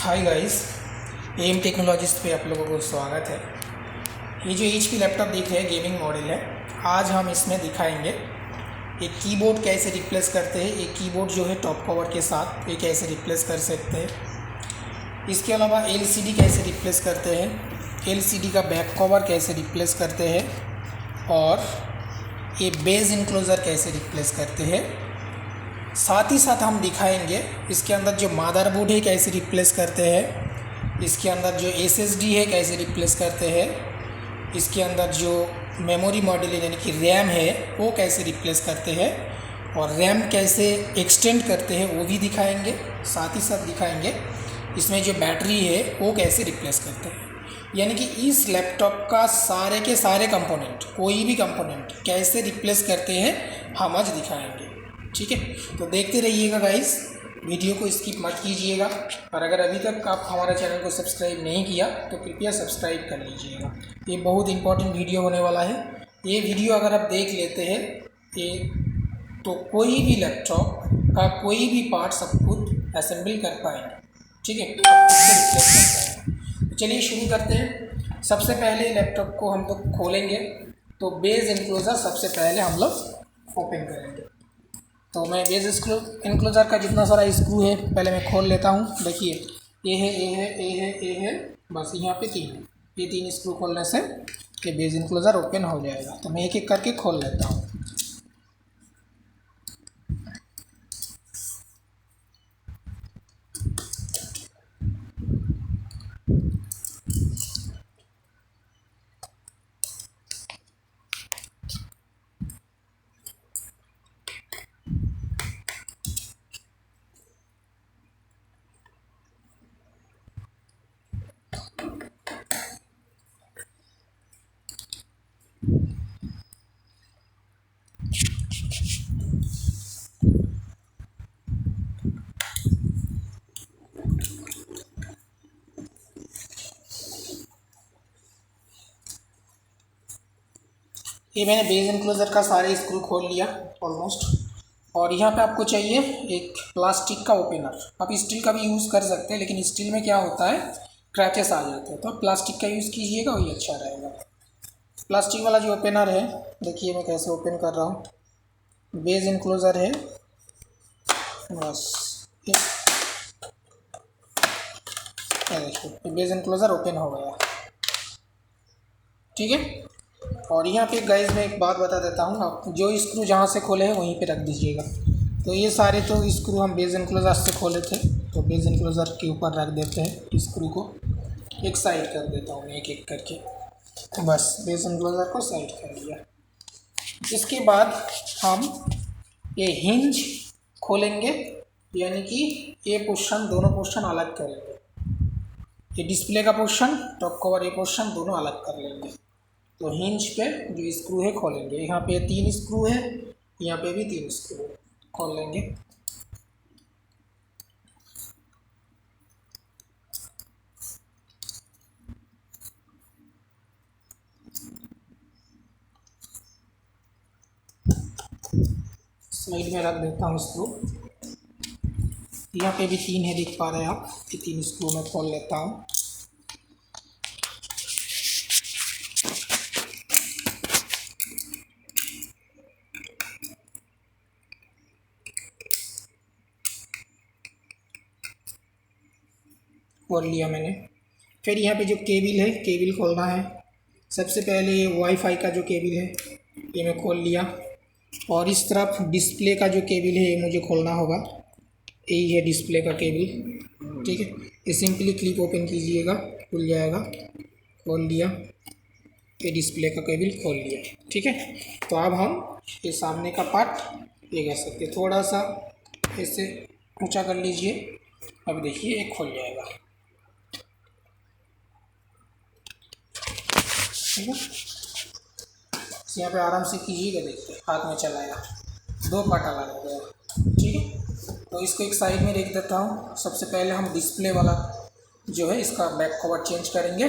Hi guys, M technologies पे आप लोगों को स्वागत है। ये जो HP लैपटॉप देख रहे हैं गेमिंग मॉडल है। आज हम इसमें दिखाएंगे एक कीबोर्ड कैसे रिप्लेस करते हैं। एक कीबोर्ड जो है टॉप कवर के साथ ये कैसे रिप्लेस कर सकते हैं। इसके अलावा LCD कैसे रिप्लेस करते हैं, LCD का बैक कवर कैसे रिप्लेस करते हैं और ये बेस इनक्लोज़र कैसे रिप्लेस करते हैं। साथ ही साथ हम दिखाएंगे इसके अंदर जो मदरबोर्ड है कैसे रिप्लेस करते हैं, इसके अंदर जो SSD है कैसे रिप्लेस करते हैं, इसके अंदर जो मेमोरी मॉड्यूल यानी कि रैम है वो कैसे रिप्लेस करते हैं और रैम कैसे एक्सटेंड करते हैं वो भी दिखाएंगे। साथ ही साथ दिखाएंगे इसमें जो बैटरी है वो कैसे रिप्लेस करते हैं। यानी कि इस लैपटॉप का सारे के सारे कंपोनेंट, कोई भी कंपोनेंट कैसे रिप्लेस करते हैं हम आज दिखाएंगे। ठीक है, तो देखते रहिएगा गाइस, वीडियो को स्किप मत कीजिएगा। और अगर अभी तक आप हमारे चैनल को सब्सक्राइब नहीं किया तो कृपया सब्सक्राइब कर लीजिएगा। ये बहुत इंपॉर्टेंट वीडियो होने वाला है। ये वीडियो अगर आप देख लेते हैं तो कोई भी लैपटॉप का कोई भी पार्ट आप खुद असेंबल कर पाएंगे। ठीक है, आप उससे रिप्लेस कर पाएंगे। तो चलिए शुरू करते हैं। सबसे पहले लैपटॉप को हम लोग खोलेंगे तो बेस इनक्लोज़र सबसे पहले हम लोग ओपन करेंगे। तो मैं बेस इनक्लोज़र का जितना सारा स्क्रू है पहले मैं खोल लेता हूँ। देखिए ये है, ये है, ये है, ये है, बस यहाँ पे तीन है। ये तीन स्क्रू खोलने से ये बेस इनक्लोज़र ओपन हो जाएगा। तो मैं एक एक करके खोल लेता हूँ। ये मैंने बेस इनक्लोज़र का सारे स्क्रू खोल लिया ऑलमोस्ट। और यहाँ पे आपको चाहिए एक प्लास्टिक का ओपनर। आप स्टील का भी यूज़ कर सकते हैं, लेकिन स्टील में क्या होता है क्रैचेस आ जाते हैं, तो प्लास्टिक का यूज़ कीजिएगा, वही अच्छा रहेगा। प्लास्टिक वाला जो ओपनर है, देखिए मैं कैसे ओपन कर रहा हूँ। बेस इनक्लोज़र है, बस देखिए बेस इनक्लोज़र ओपन हो गया। ठीक है, और यहाँ पे गाइस मैं एक बात बता देता हूँ, आप जो स्क्रू जहाँ से खोले हैं वहीं पे रख दीजिएगा। तो ये सारे तो स्क्रू हम बेस इनक्लोज़र से खोले थे, तो बेस इनक्लोज़र के ऊपर रख देते हैं। स्क्रू को एक साइड कर देता हूँ एक एक करके, तो बस बेस इनक्लोज़र को साइड कर दिया। इसके बाद हम ये हिंज खोलेंगे, यानी कि ये पोर्शन, दोनों पोर्शन अलग करेंगे। ये डिस्प्ले का पोर्शन, टॉप कवर ये पोर्शन दोनों अलग कर लेंगे। तो हिंज पे जो स्क्रू है खोलेंगे। यहाँ पे 3 स्क्रू है, यहाँ पे भी 3 स्क्रू खोल लेंगे। साइड में रख देता हूँ स्क्रू। यहाँ पे भी 3 है, देख पा रहे हैं आप। ये 3 स्क्रू में खोल लेता हूँ। खोल लिया मैंने। फिर यहाँ पे जो केबल है, केबल खोलना है। सबसे पहले ये वाईफाई का जो केबल है ये मैं खोल लिया, और इस तरफ डिस्प्ले का जो केबल है ये मुझे खोलना होगा। यही है डिस्प्ले का केबल। ठीक है, ये सिंपली क्लिप ओपन कीजिएगा, खुल जाएगा। खोल लिया, ये डिस्प्ले का केबल खोल लिया। ठीक है, तो अब हम ये सामने का पार्ट ये कह सकते हैं, थोड़ा सा ऐसे ऊंचा कर लीजिए। अब देखिए ये खुल जाएगा। ठीक है, यहाँ पे आराम से कीजिएगा, देखिए हाथ में चलाया, 2 पार्ट अलग हो गया। ठीक है, तो इसको एक साइड में रख देता हूँ। सबसे पहले हम डिस्प्ले वाला जो है इसका बैक कवर चेंज करेंगे,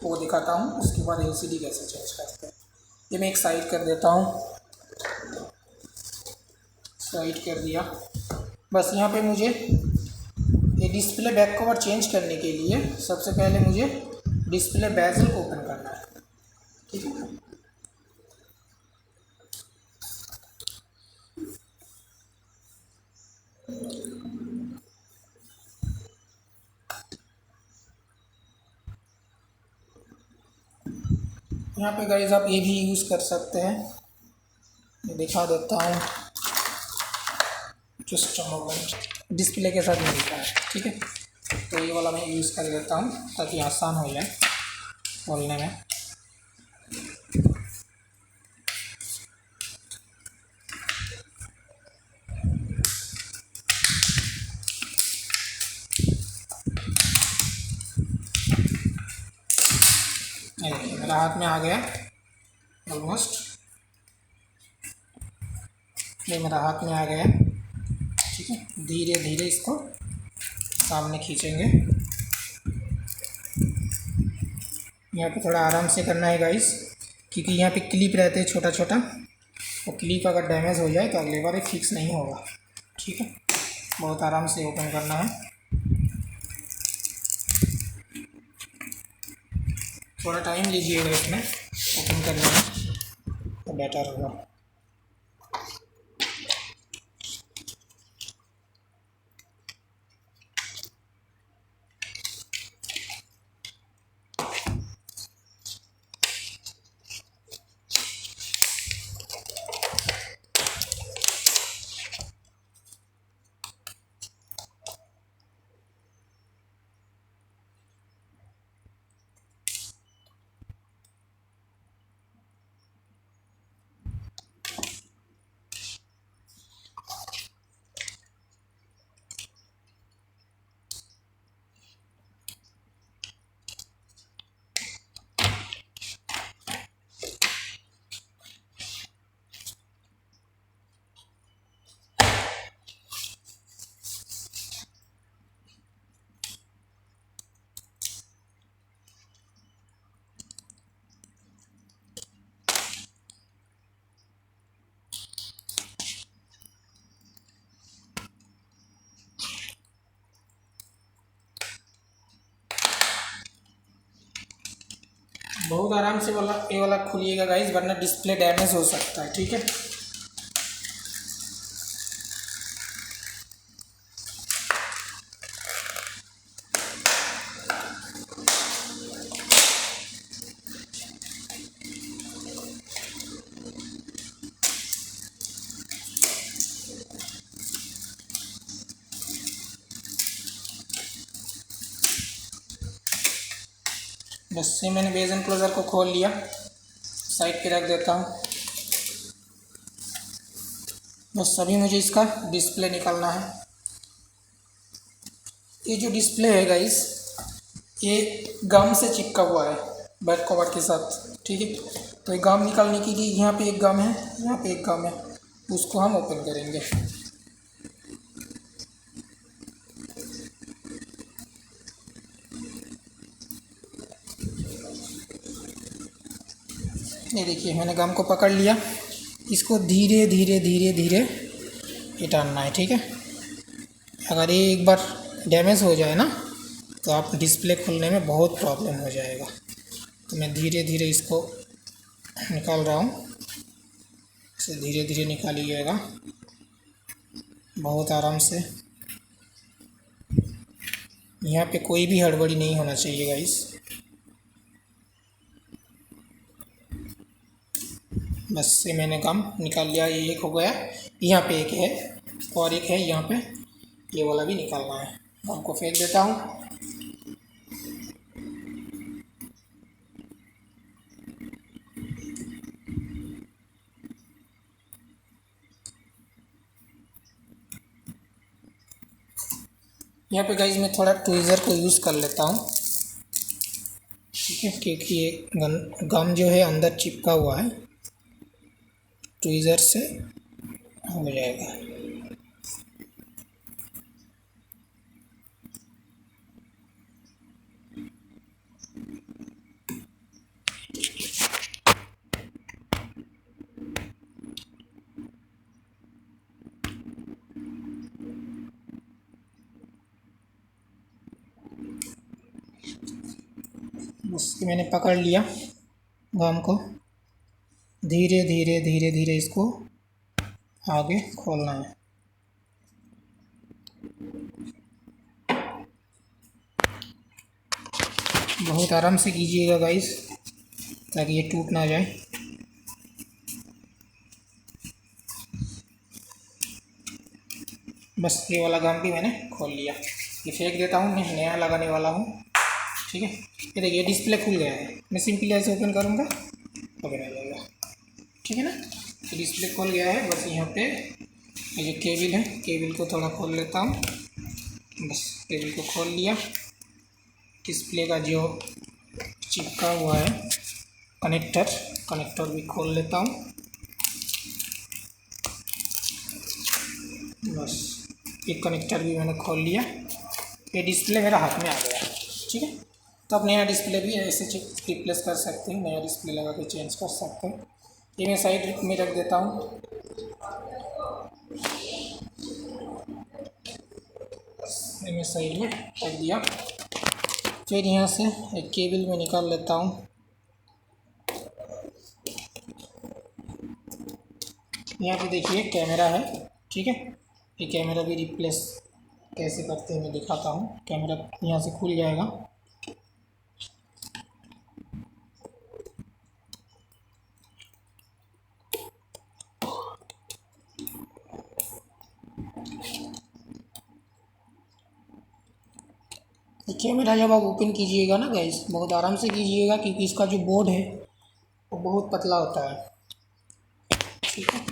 वो दिखाता हूँ। उसके बाद LCD कैसे चेंज करते हैं, ये मैं एक साइड कर देता हूँ। साइड कर दिया। बस यहाँ पे मुझे डिस्प्ले बैक कवर चेंज करने के लिए सबसे पहले मुझे डिस्प्ले बेजल को ओपन करना है, ठीक है। यहाँ पे गाइस आप ये भी यूज़ कर सकते हैं, मैं दिखा देता हूँ, जस्ट मोमेंट, डिस्प्ले के साथ मिलता है, ठीक है। तो ये वाला मैं यूज़ कर लेता हूँ ताकि आसान हो जाए खोलने में। ये देखिए मेरा हाथ में आ गया ऑलमोस्ट, ये मेरा हाथ में आ गया, ठीक है। धीरे धीरे इसको सामने खींचेंगे, यहाँ पे थोड़ा आराम से करना है गाइस, क्योंकि यहाँ पे क्लिप रहते हैं छोटा छोटा, वो क्लिप अगर डैमेज हो जाए तो अगली बार ये फिक्स नहीं होगा, ठीक है। बहुत आराम से ओपन करना है, थोड़ा टाइम लीजिएगा इसमें ओपन करने में तो बेटर होगा। बहुत आराम से वाला ये वाला खुलिएगा गाइस, वरना डिस्प्ले डैमेज हो सकता है, ठीक है। बस ये मैंने बेज एनक्लोजर को खोल लिया, साइड पे रख देता हूँ। बस अभी मुझे इसका डिस्प्ले निकालना है। ये जो डिस्प्ले है गाइस, ये गम से चिपका हुआ है बैक कवर के साथ, ठीक है। तो ये गम निकालने के लिए यहाँ पे एक गम है, यहाँ पे एक गम है, उसको हम ओपन करेंगे। ये देखिए मैंने गम को पकड़ लिया, इसको धीरे धीरे धीरे धीरे हटाना है, ठीक है। अगर ये एक बार डैमेज हो जाए ना तो आप डिस्प्ले खोलने में बहुत प्रॉब्लम हो जाएगा। तो मैं धीरे धीरे इसको निकाल रहा हूँ, इसे धीरे धीरे निकालिएगा बहुत आराम से। यहाँ पे कोई भी हड़बड़ी नहीं होना चाहिए गाइस। बस से मैंने गम निकाल लिया, ये एक हो गया, यहाँ पे एक है और एक है यहाँ पे, ये वाला भी निकालना है। गम को फेंक देता हूँ। यहाँ पे गाइस मैं थोड़ा ट्वीज़र को यूज़ कर लेता हूँ, ठीक है, क्योंकि ये गम जो है अंदर चिपका हुआ है, ट्वीज़र से हो जाएगा। उसके मैंने पकड़ लिया गम को, धीरे धीरे धीरे धीरे इसको आगे खोलना है। बहुत आराम से कीजिएगा गाइस, ताकि ये टूट ना जाए। बस ये वाला गम भी मैंने खोल लिया, ये फेंक देता हूँ, मैं नया लगाने वाला हूँ। ठीक है, ये देखिए डिस्प्ले खुल गया है, मैं सिंपली ऐसे ओपन करूँगा ओपन हो जाएगा। ठीक है ना, तो डिस्प्ले खुल गया है। बस यहाँ पे ये जो केबल है, केबल को थोड़ा खोल लेता हूँ। बस केबल को खोल लिया, डिस्प्ले का जो चिपका हुआ है कनेक्टर भी खोल लेता हूँ। बस एक कनेक्टर भी मैंने खोल लिया, ये डिस्प्ले मेरा हाथ में आ गया। ठीक है, तो आप नया डिस्प्ले भी ऐसे रिप्लेस कर सकते हैं, नया डिस्प्ले लगा के चेंज कर सकते हैं। ये मैं साइड में रख देता हूँ। ये मैं साइड में रख दिया। फिर यहाँ से एक केबल में निकाल लेता हूँ। यहाँ पे देखिए कैमरा है। ठीक है, ये कैमरा भी रिप्लेस कैसे करते हैं मैं दिखाता हूँ। कैमरा यहाँ से खुल जाएगा। ये कैमरा जब आप ओपन कीजिएगा ना गाइस, बहुत आराम से कीजिएगा, क्योंकि इसका जो बोर्ड है वो बहुत पतला होता है। ठीक है,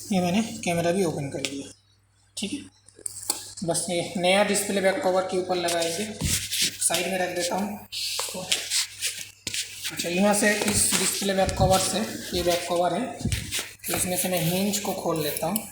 ये मैंने कैमरा भी ओपन कर लिया। ठीक है, बस ये नया डिस्प्ले बैक कवर के ऊपर लगाएंगे, साइड में रख देता हूँ। अच्छा, यहाँ से इस डिस्प्ले बैक कवर से, ये बैक कवर है, तो इसमें से मैं हिंज को खोल लेता हूँ।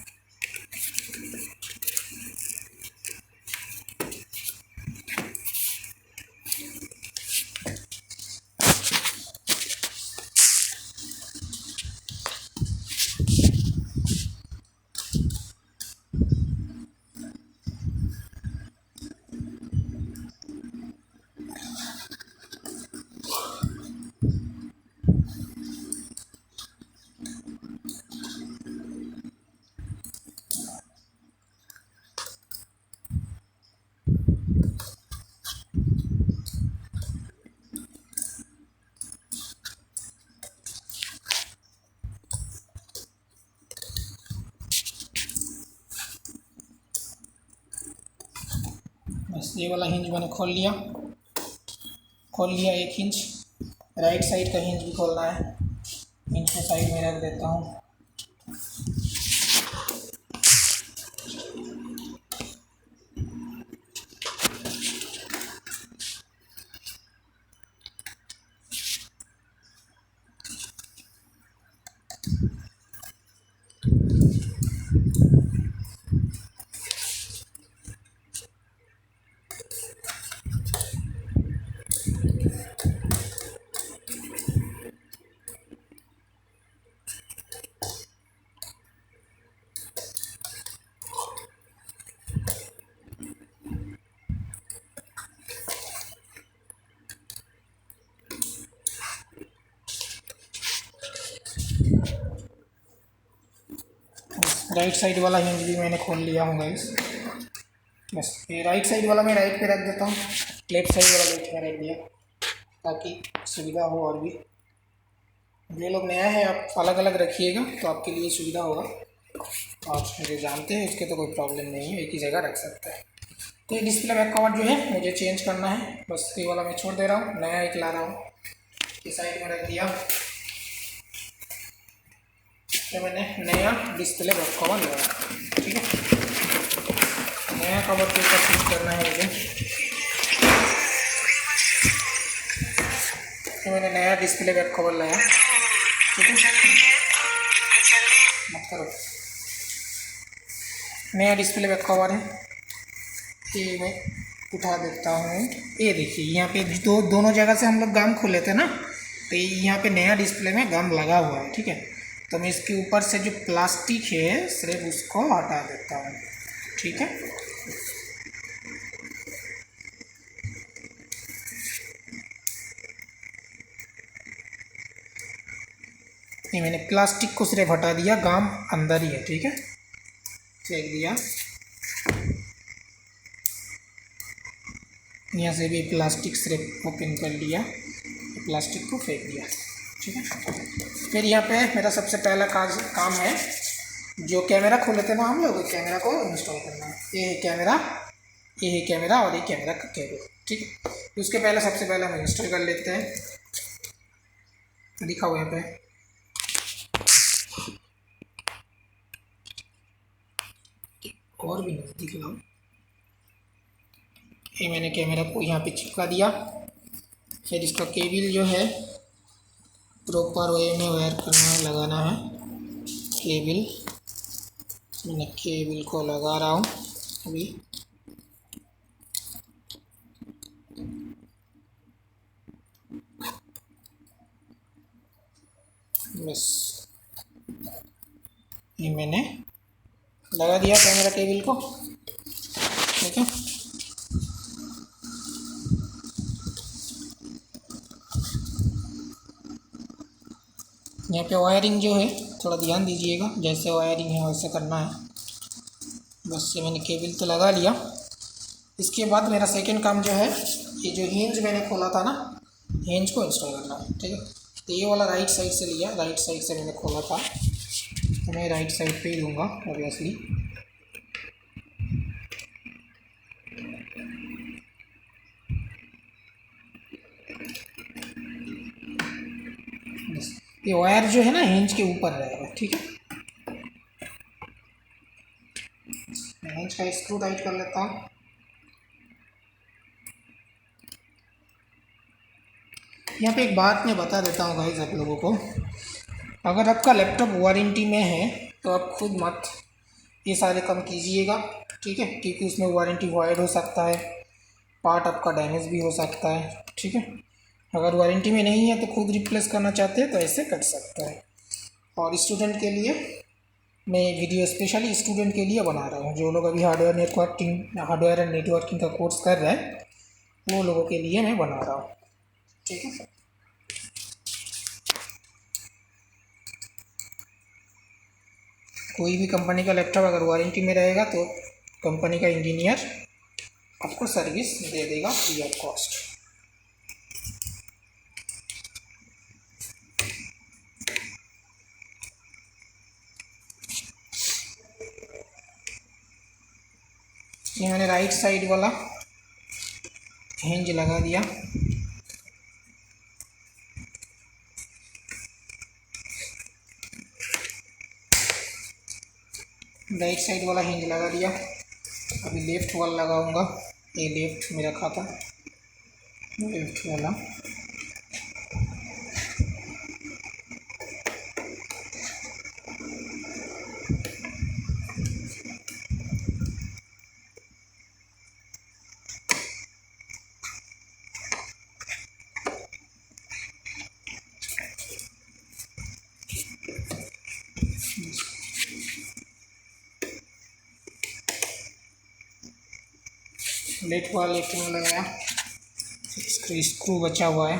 बस ये वाला हिंज मैंने खोल लिया एक हिंज, राइट साइड का हिंज भी खोलना है। हिंज को साइड में रख देता हूँ। राइट साइड वाला हिंज भी मैंने खोल लिया हूँ गाइस। बस ये राइट साइड वाला मैं राइट पे रख देता हूँ, लेफ्ट साइड वाला लेफ्ट में रख दिया, ताकि सुविधा हो। और भी जो लोग नया है, आप अलग अलग रखिएगा तो आपके लिए सुविधा होगा। आप जो जानते हैं उसके तो कोई प्रॉब्लम नहीं है, एक ही जगह रख सकते हैं। तो ये डिस्प्ले बैक कवर जो है मुझे चेंज करना है, बस ये वाला मैं छोड़ दे रहा हूँ, नया एक ला रहा हूँ। ये साइड में रख दिया, तो मैंने नया डिस्प्ले बैक कवर लगाया। ठीक है, नया कवर के ऊपर फिट करना है मुझे। तो मैंने नया डिस्प्ले बैक कवर लाया। ठीक है, करो। नया डिस्प्ले रखा हुआ है, ये मैं उठा देता हूँ। ये देखिए यहाँ पे दोनों जगह से हम लोग गम खोले थे ना, तो यहाँ पे नया डिस्प्ले में गम लगा हुआ है। ठीक है, तो मैं इसके ऊपर से जो प्लास्टिक है सिर्फ उसको हटा देता हूँ। ठीक है, ये मैंने प्लास्टिक को सिर्फ हटा दिया, गम अंदर ही है। ठीक है, फेंक दिया। यहाँ से भी प्लास्टिक सिर्फ ओपन कर लिया, प्लास्टिक को फेंक दिया। ठीक है, फिर यहाँ पे मेरा सबसे पहला काम है, जो कैमरा खोले थे ना हम लोग, कैमरा को इंस्टॉल करना है। ये है कैमरा, ये है कैमरा और ये कैमरा का केबल। ठीक है, उसके पहले सबसे पहले हम इंस्टॉल कर लेते हैं। दिखा हुआ यहाँ पे, और भी नहीं दिख रहा। ये मैंने कैमरा को यहाँ पे चिपका दिया। फिर इसका केबल जो है प्रॉपर वे में वायर करना है, लगाना है केबल। मैंने केबल को लगा रहा हूँ अभी। बस ये मैंने लगा दिया कैमरा केबल को। ठीक है, यहाँ पे वायरिंग जो है थोड़ा ध्यान दीजिएगा, जैसे वायरिंग है वैसे करना है। बस ये मैंने केबल तो लगा लिया। इसके बाद मेरा सेकंड काम जो है, ये जो हिंज मैंने खोला था ना, हिंज को इंस्टॉल करना है। ठीक है, तो ये वाला राइट साइड से लिया, राइट साइड से मैंने खोला था, तो मैं राइट साइड पे ही दूँगा ऑब्वियसली। ये वायर जो है ना हिंज के ऊपर रहेगा। ठीक है, मैं हिंज का स्क्रू टाइट कर लेता हूँ। यहाँ पे एक बात मैं बता देता हूँ गाइस आप लोगों को, अगर आपका लैपटॉप वारंटी में है तो आप खुद मत ये सारे काम कीजिएगा। ठीक है, क्योंकि उसमें वारंटी वॉइड हो सकता है, पार्ट आपका डैमेज भी हो सकता है। ठीक है, अगर वारंटी में नहीं है तो खुद रिप्लेस करना चाहते हैं तो ऐसे कर सकता है। और स्टूडेंट के लिए मैं वीडियो स्पेशली स्टूडेंट के लिए बना रहा हूँ, जो लोग अभी हार्डवेयर एंड नेटवर्किंग का कोर्स कर रहे हैं, वो लोगों के लिए मैं बना रहा हूँ। ठीक है, कोई भी कंपनी का लैपटॉप अगर वारंटी में रहेगा तो कंपनी का इंजीनियर आपको सर्विस दे देगा फ्री ऑफ कॉस्ट। ये मैंने राइट साइड वाला हिंज लगा दिया। राइट साइड वाला हिंज लगा दिया, अभी लेफ्ट वाला लगाऊंगा। ये लेफ्ट में रखा था, लेफ्ट वाला। लेफ्ट वाला लेफ्ट में लगाया, स्क्रू बचा हुआ है।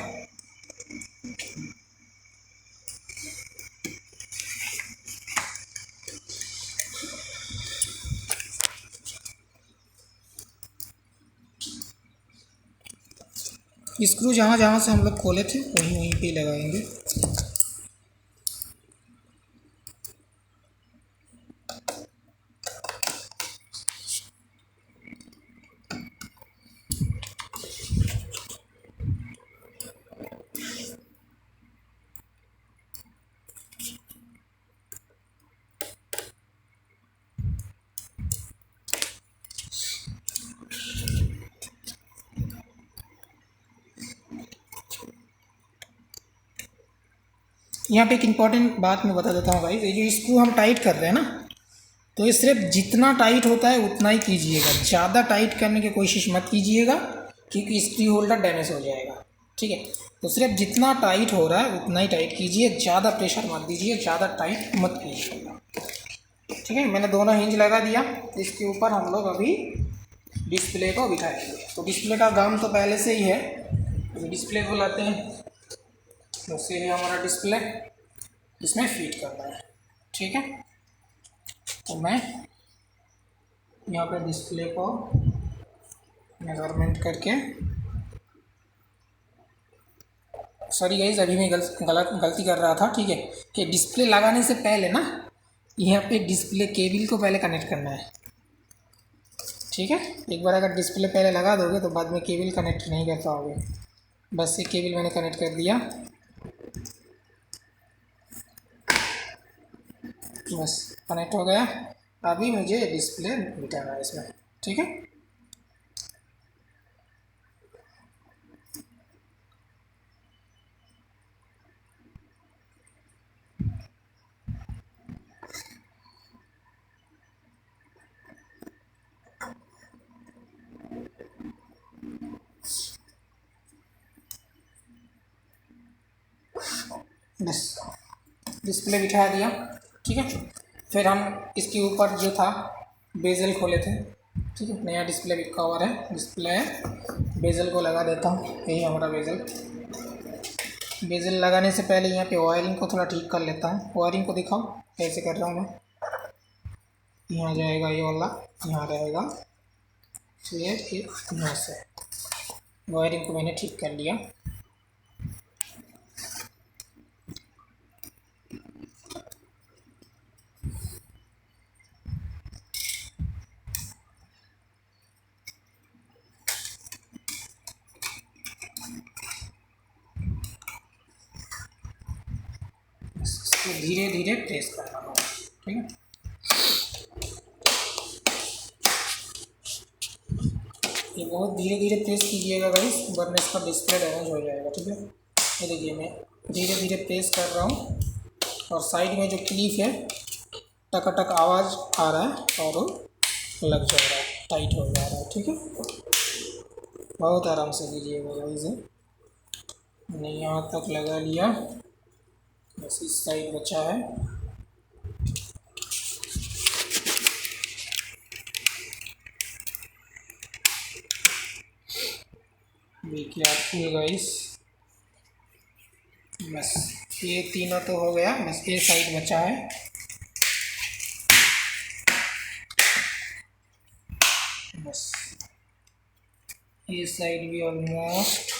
स्क्रू जहाँ जहाँ से हम लोग खोले थे वहीं वहीं पे लगाएंगे। यहाँ पे एक इम्पॉर्टेंट बात मैं बता देता हूँ भाई, ये जो स्क्रू हम टाइट कर रहे हैं ना, तो ये सिर्फ जितना टाइट होता है उतना ही कीजिएगा, ज़्यादा टाइट करने की कोशिश मत कीजिएगा क्योंकि स्क्रू होल्डर डैमेज हो जाएगा। ठीक है, तो सिर्फ जितना टाइट हो रहा है उतना ही टाइट कीजिए, ज़्यादा प्रेशर मत दीजिए, ज़्यादा टाइट मत कीजिएगा। ठीक है, मैंने दोनों हिंज लगा दिया। इसके ऊपर हम लोग अभी डिस्प्ले को बिठाएंगे। तो डिस्प्ले का काम तो पहले से ही है, तो डिस्प्ले को लाते हैं। तो ये है हमारा डिस्प्ले, इसमें फिट करना है। ठीक है, तो मैं यहाँ पे डिस्प्ले को मेजरमेंट करके, सॉरी गाइस अभी मैं गलती कर रहा था। ठीक है, कि डिस्प्ले लगाने से पहले ना यहाँ पे डिस्प्ले केबल को पहले कनेक्ट करना है। ठीक है, एक बार अगर डिस्प्ले पहले लगा दोगे तो बाद में केबल कनेक्ट नहीं कर पाओगे। बस ये केबल मैंने कनेक्ट कर दिया, बस कनेक्ट हो गया। अभी मुझे डिस्प्ले बिठाना है इसमें। ठीक है, बस डिस्प्ले बिठा दिया। ठीक है, फिर हम इसके ऊपर जो था बेजल खोले थे। ठीक है, नया डिस्प्ले भी कवर है, डिस्प्ले बेजल को लगा देता हूँ। यही हमारा बेजल। बेजल लगाने से पहले यहाँ पे वायरिंग को थोड़ा ठीक कर लेता हूँ। वायरिंग को दिखाओ कैसे कर रहा हूँ मैं। यहाँ जाएगा ये वाला, यहाँ रहेगा, फिर यहाँ से वायरिंग को मैंने ठीक कर लिया। इसको धीरे धीरे प्रेस करना होगा। ठीक है, ये बहुत धीरे धीरे प्रेस कीजिएगा गाइस, वरना इसका डिस्प्ले डैमेज हो जाएगा। ठीक है, ये देखिए मैं धीरे धीरे प्रेस कर रहा हूँ और साइड में जो क्लिप है टक आवाज़ आ रहा है और वो लग जा रहा है, टाइट हो जा रहा है। ठीक है, बहुत आराम से कीजिएगा गाइस। मैंने यहाँ तक लगा लिया, बस इस साइड बचा है। देखिए आपको गाइस, बस ये तीनों तो हो गया, बस ये साइड बचा है। बस ये साइड भी ऑलमोस्ट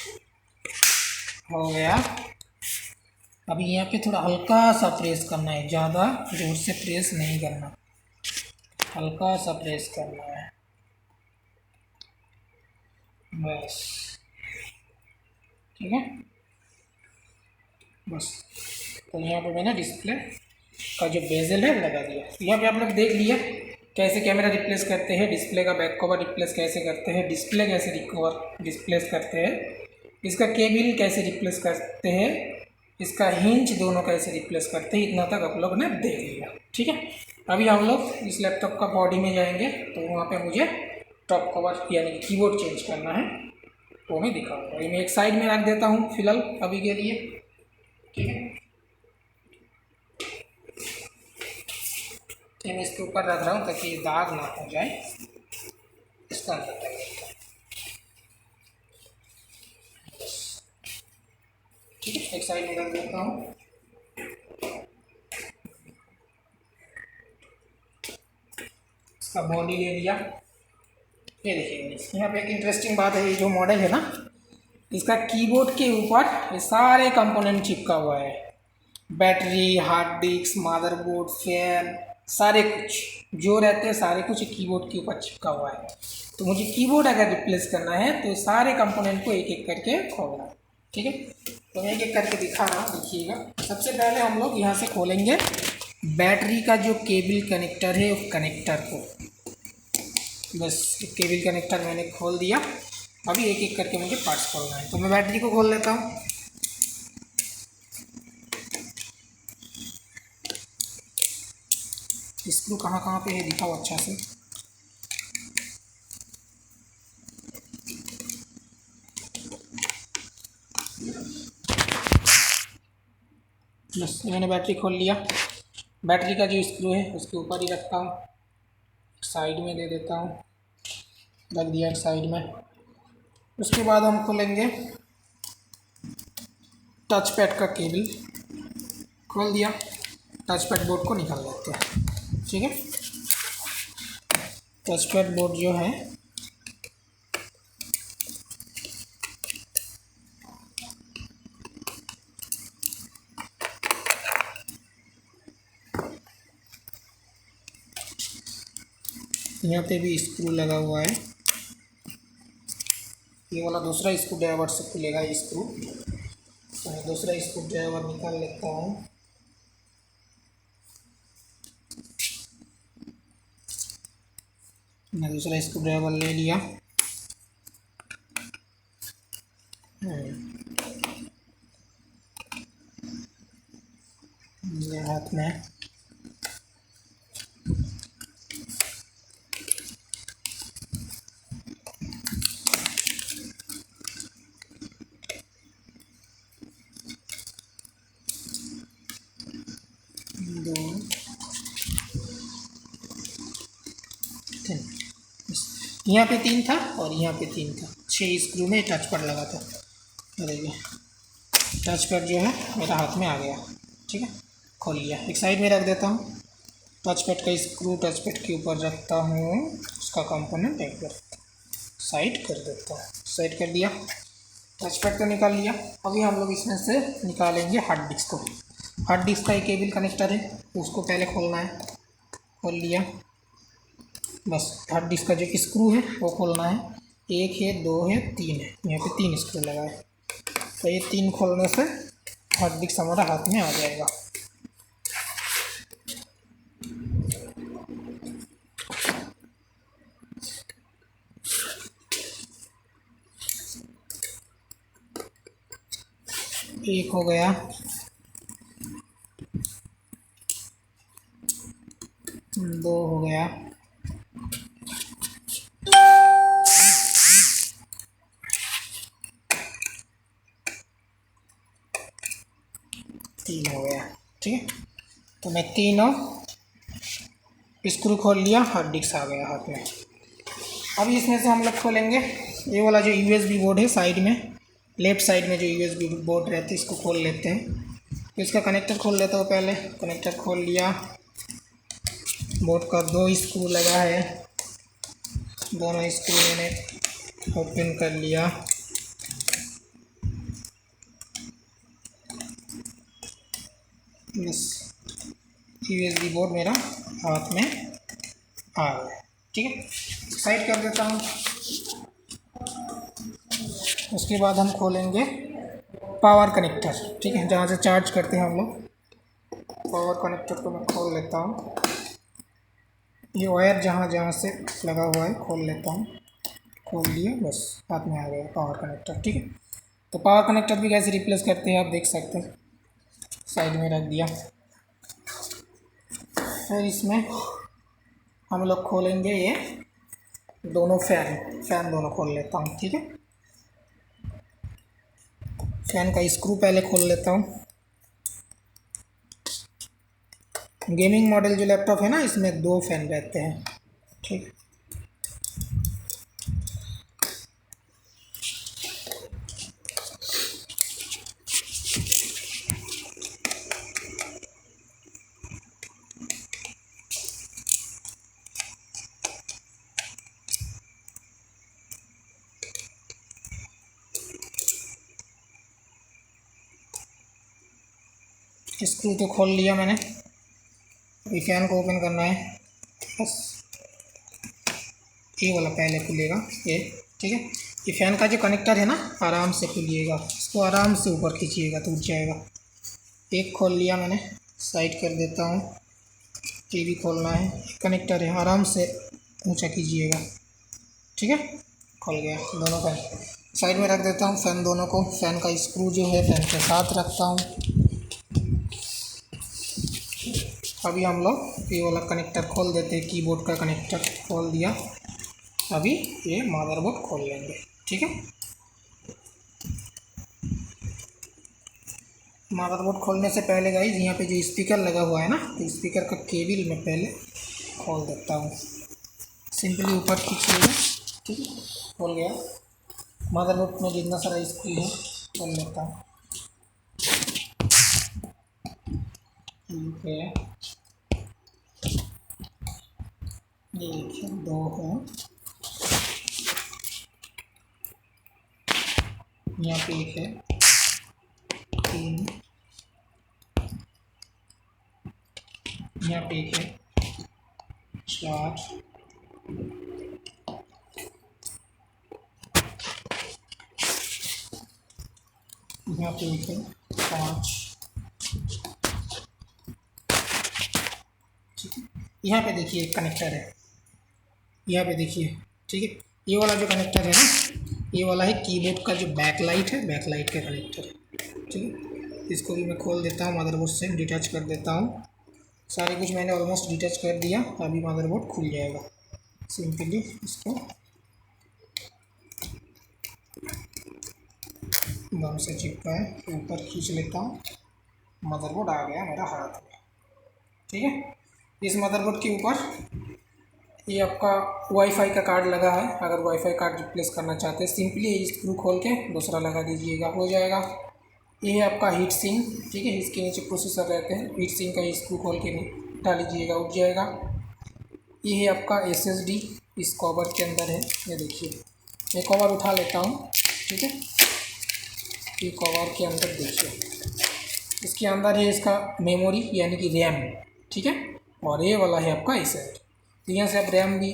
हो गया। अभी यहाँ पे थोड़ा हल्का सा प्रेस करना है, ज़्यादा जोर से प्रेस नहीं करना, हल्का सा प्रेस करना है बस। ठीक है, बस। तो यहाँ पे मैंने डिस्प्ले का जो बेजल है लगा दिया। यहाँ पे आप लोग देख लिया कैसे कैमरा रिप्लेस करते हैं, डिस्प्ले का बैक कवर रिप्लेस कैसे करते हैं, डिस्प्ले कैसे रिप्लेस करते हैं, इसका केबल कैसे रिप्लेस करते हैं, इसका हिंज दोनों कैसे रिप्लेस करते हैं। इतना तक आप लोग ने देख लिया। ठीक है, अभी हम लोग इस लैपटॉप का बॉडी में जाएंगे, तो वहाँ पे मुझे टॉप कवर यानी कि कीबोर्ड चेंज करना है, वो मैं दिखाऊंगा। ये मैं एक साइड में रख देता हूँ फिलहाल अभी के लिए। ठीक है, मैं इसके ऊपर रख रहा हूँ ताकि ये दाग ना हो जाए। इसका अंदर रख देता हूँ। ठीक है, एक साइड में रख देता हूँ। इसका बॉडी ले लिया। ये देखिए यहाँ पे एक इंटरेस्टिंग बात है, ये जो मॉडल है ना, इसका कीबोर्ड के ऊपर ये सारे कंपोनेंट चिपका हुआ है। Battery, hard disk, motherboard, fan, सारे कुछ जो रहते हैं सारे कुछ कीबोर्ड के ऊपर चिपका हुआ है। तो मुझे कीबोर्ड अगर रिप्लेस करना है तो सारे कंपोनेंट को एक एक करके खोलना है। ठीक है, तो मैं एक एक करके दिखा रहा हूँ, देखिएगा। सबसे पहले हम लोग यहाँ से खोलेंगे बैटरी का जो केबल कनेक्टर है, उस कनेक्टर को। बस केबल कनेक्टर मैंने खोल दिया। अभी एक एक करके मुझे पार्ट्स खोलना है, तो मैं बैटरी को खोल लेता हूँ। स्क्रू कहाँ कहाँ पे है दिखाओ अच्छा से। बस मैंने बैटरी खोल लिया। बैटरी का जो स्क्रू है उसके ऊपर ही रखता हूँ, साइड में दे देता हूँ, रख दिया एक साइड में। उसके बाद हम खोलेंगे टच पैड का केबल, खोल दिया। टच पैड बोर्ड को निकाल लेते हैं, ठीक है। टच पैड बोर्ड जो है यहाँ पे भी स्क्रू लगा हुआ है, ये वाला दूसरा स्क्रू ड्राइवर से खुलेगा ये स्क्रू। तो मैं दूसरा स्क्रू ड्राइवर निकाल लेता हूँ। मैं दूसरा स्क्रू ड्राइवर ले लिया। ये हाथ में दो तीन, यहाँ पे 3 था और यहाँ पे 3 था, 6 स्क्रू में टच पैड लगा था। अरे ये टच पैड जो है मेरा हाथ में आ गया, ठीक है। खोल लिया, एक साइड में रख देता हूँ। टच पैड का स्क्रू टच पैड के ऊपर रखता हूँ, उसका कंपोनेंट एक बार साइड कर देता हूँ। साइड कर दिया, टच पैड को निकाल लिया। अभी हम लोग इसमें से निकालेंगे हार्ड डिस्क को। हार्ड डिस्क का एक केबल कनेक्टर है, उसको पहले खोलना है। खोल लिया, बस हार्ड डिस्क का जो स्क्रू है वो खोलना है। 1 है, 2 है, 3 है, यहाँ पे 3 स्क्रू लगा है। तो ये 3 खोलने से हार्ड डिस्क हमारा हाथ में आ जाएगा। एक हो गया, 2 हो गया, 3 हो गया, ठीक है। तो मैं 3 स्क्रू खोल लिया, हार्ड डिस्क आ गया हाथ में। अभी इसमें से हम लोग खोलेंगे ये वाला जो यूएसबी बोर्ड है साइड में, लेफ्ट साइड में जो यूएसबी बोर्ड रहता है इसको खोल लेते हैं। तो इसका कनेक्टर खोल लेता हूँ पहले। कनेक्टर खोल लिया, बोर्ड का 2 स्क्रू लगा है, दोनों स्क्रू मैंने ओपन कर लिया। बस यूएसबी बोर्ड मेरा हाथ में आ गया, ठीक है। साइड कर देता हूँ। उसके बाद हम खोलेंगे पावर कनेक्टर, ठीक है, जहाँ से चार्ज करते हैं हम लोग। पावर कनेक्टर को मैं खोल लेता हूँ। ये वायर जहाँ जहाँ से लगा हुआ है खोल लेता हूँ। खोल दिया, बस हाथ में आ गया पावर कनेक्टर, ठीक है। तो पावर कनेक्टर भी कैसे रिप्लेस करते हैं आप देख सकते हैं। साइड में रख दिया। फिर इसमें हम लोग खोलेंगे ये दोनों फैन दोनों खोल लेता हूँ, ठीक है। फैन का स्क्रू पहले खोल लेता हूँ। गेमिंग मॉडल जो लैपटॉप है ना, इसमें 2 फैन रहते हैं, ठीक है। स्क्रू तो खोल लिया मैंने। अभी फैन को ओपन करना है, बस ये वाला पहले खुलेगा ये, ठीक है। ये फैन का जो कनेक्टर है ना आराम से खुलिएगा, इसको आराम से ऊपर खींचिएगा टूट जाएगा। एक खोल लिया मैंने, साइड कर देता हूँ। ये भी खोलना है, कनेक्टर है, आराम से ऊंचा कीजिएगा, ठीक है। खोल गया, दोनों फैन साइड में रख देता हूँ। फैन दोनों को, फैन का स्क्रू जो है फैन के साथ रखता हूँ। अभी हम लोग ये वाला कनेक्टर खोल देते हैं, कीबोर्ड का कनेक्टर खोल दिया। अभी ये मदरबोर्ड खोल लेंगे, ठीक है। मदरबोर्ड खोलने से पहले गाइस यहाँ पे जो स्पीकर लगा हुआ है ना, तो स्पीकर का केबल मैं पहले खोल देता हूँ। सिंपली ऊपर खींचिएगा, ठीक है, खोल गया। मदरबोर्ड में जितना सारा स्क्रू है खोल लेता हूँ। ठीक है, ये देखिए 2 है, यहाँ पे 1 है, 3, यहाँ पे 1 है, 4, यहाँ पे 1 है, 5, ठीक है। यहाँ पे देखिए एक कनेक्टर है, यहाँ पे देखिए, ठीक है। ये वाला जो कनेक्टर है ना, ये वाला है कीबोर्ड का जो बैकलाइट है, बैकलाइट का कनेक्टर है, ठीक है। इसको भी मैं खोल देता हूँ, मदरबोर्ड से डिटैच कर देता हूँ। सारे कुछ मैंने ऑलमोस्ट डिटैच कर दिया। अभी मदरबोर्ड खुल जाएगा। सिंपली इसको बम से चिपका है, ऊपर खींच लेता हूँ। मदरबोर्ड आ गया मेरा हाथ में, ठीक है। इस मदरबोर्ड के ऊपर ये आपका वाईफाई का कार्ड लगा है। अगर वाईफाई कार्ड रिप्लेस करना चाहते हैं, सिंपली स्क्रू खोल के दूसरा लगा दीजिएगा, हो जाएगा। ये है आपका हीट सिंक, ठीक है। इसके नीचे प्रोसेसर रहते हैं, हीट सिंक का स्क्रू खोल के उठा लीजिएगा, उठ जाएगा। ये है आपका SSD, इस कवर के अंदर है, ये देखिए। मैं कवर उठा लेता हूँ, ठीक है। ये कवर के अंदर देखिए, इसके अंदर है इसका मेमोरी यानी कि रैम, ठीक है। और ये वाला है आपका SSD। तो यहाँ से आप रैम भी